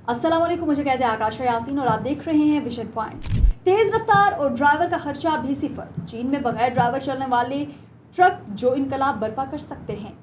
अस्सलाम वालेकुम, मुझे कहते हैं आकाश यासीन और आप देख रहे हैं विजन पॉइंट। तेज रफ्तार और ड्राइवर का खर्चा भी सिफर। चीन में बगैर ड्राइवर चलने वाले ट्रक जो इनकलाब बर्पा कर सकते हैं।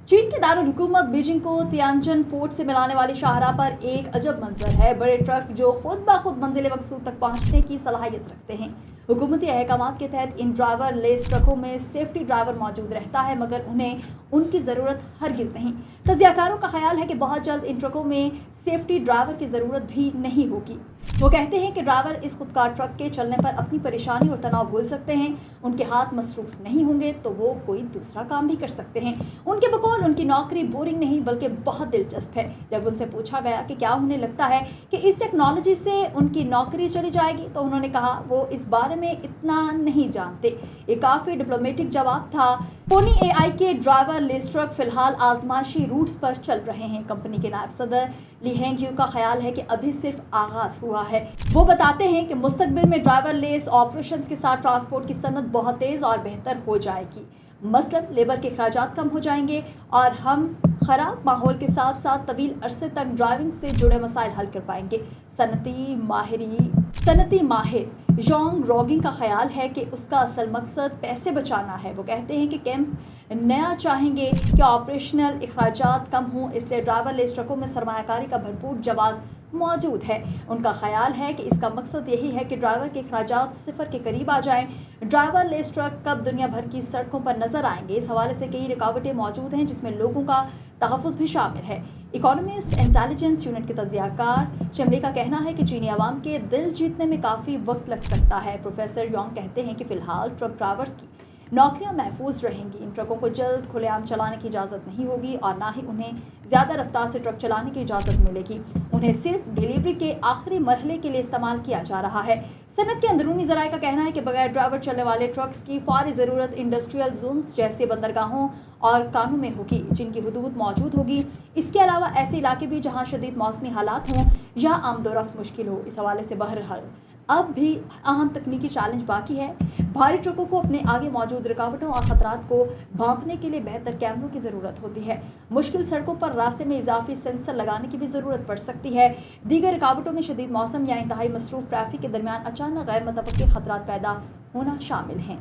चीन के दारुल हुकूमत बीजिंग को तियानजन पोर्ट से मिलाने वाली शाहराह पर एक अजब मंजर है। बड़े ट्रक जो खुद ब खुद मंजिल मकसूद तक पहुंचने की सलाहियत रखते हैं। हुकूमती अहकामात के तहत इन ड्राइवर लेस ट्रकों में सेफ्टी ड्राइवर मौजूद रहता है, मगर उन्हें उनकी ज़रूरत हरगिज़ नहीं। तज्ज़ियाकारों का ख्याल है कि बहुत जल्द इन ट्रकों में सेफ्टी ड्राइवर की ज़रूरत भी नहीं होगी। वो कहते हैं कि ड्राइवर इस खुदकार ट्रक के चलने पर अपनी परेशानी और तनाव भूल सकते हैं। उनके हाथ मसरूफ़ नहीं होंगे तो वो कोई दूसरा काम भी कर सकते हैं। उनके बकौल उनकी नौकरी बोरिंग नहीं बल्कि बहुत दिलचस्प है। जब उनसे पूछा गया कि क्या उन्हें लगता है कि इस टेक्नोलॉजी से उनकी नौकरी चली जाएगी, तो उन्होंने कहा वो इस बारे में इतना नहीं जानते। ये काफ़ी डिप्लोमेटिक जवाब था। पोनी एआई के ड्राइवर लेस ट्रक फिलहाल आजमाइशी रूट्स पर चल रहे हैं। कंपनी के नायब सदर ली हेंग यू का ख्याल है कि अभी सिर्फ आगाज हुआ है। वो बताते हैं कि मुस्तकबिल में ड्राइवर लेस ऑपरेशंस के साथ ट्रांसपोर्ट की सनत बहुत तेज़ और बेहतर हो जाएगी। मसलन लेबर के अखराजात कम हो जाएंगे और हम ख़राब माहौल के साथ साथ तवील अरसे तक ड्राइविंग से जुड़े मसाइल हल कर पाएंगे। सनती माहिर जोंग रॉगिंग का ख्याल है कि उसका असल मकसद पैसे बचाना है। वो कहते हैं कि कैंप नया चाहेंगे कि ऑपरेशनल अखराजात कम हों, इसलिए ड्राइवर लेस ट्रकों में सरमायाकारी का भरपूर जवाज़ मौजूद है। उनका ख्याल है कि इसका मकसद यही है कि ड्राइवर के अखराजात सिफर के करीब आ जाएं। ड्राइवर लेस ट्रक कब दुनिया भर की सड़कों पर नजर आएंगे, इस हवाले से कई रुकावटें मौजूद हैं, जिसमें लोगों का तहफ़्फ़ुज़ भी शामिल है। इकोनॉमिस्ट इंटेलिजेंस यूनिट के तज्ज़ियाकार चमले का कहना है कि चीनी अवाम के दिल जीतने में काफ़ी वक्त लग सकता है। प्रोफेसर योंग कहते हैं कि फ़िलहाल ट्रक ड्राइवर्स की नौकरियां महफूज रहेंगी। इन ट्रकों को जल्द खुलेआम चलाने की इजाज़त नहीं होगी और ना ही उन्हें ज़्यादा रफ्तार से ट्रक चलाने की इजाज़त मिलेगी। उन्हें सिर्फ डिलीवरी के आखिरी मरहले के लिए इस्तेमाल किया जा रहा है। सनत के अंदरूनी ज़राए का कहना है कि बगैर ड्राइवर चलने वाले ट्रक्स की फौरी ज़रूरत इंडस्ट्रियल जोन्स जैसे बंदरगाहों और कानों में होगी, जिनकी हुदूद मौजूद होगी। इसके अलावा ऐसे इलाके भी जहाँ शदीद मौसमी हालात हों या आमदोरफ्त मुश्किल हो। इस हवाले से बहरहाल अब भी अहम तकनीकी चैलेंज बाकी है। भारी ट्रकों को अपने आगे मौजूद रुकावटों और ख़तरात को भांपने के लिए बेहतर कैमरों की ज़रूरत होती है। मुश्किल सड़कों पर रास्ते में इजाफी सेंसर लगाने की भी ज़रूरत पड़ सकती है। दीगर रुकावटों में शदीद मौसम या इंतहाई मसरूफ़ ट्रैफिक के दरमियान अचानक गैर मुतवक्किल ख़तरात पैदा होना शामिल हैं।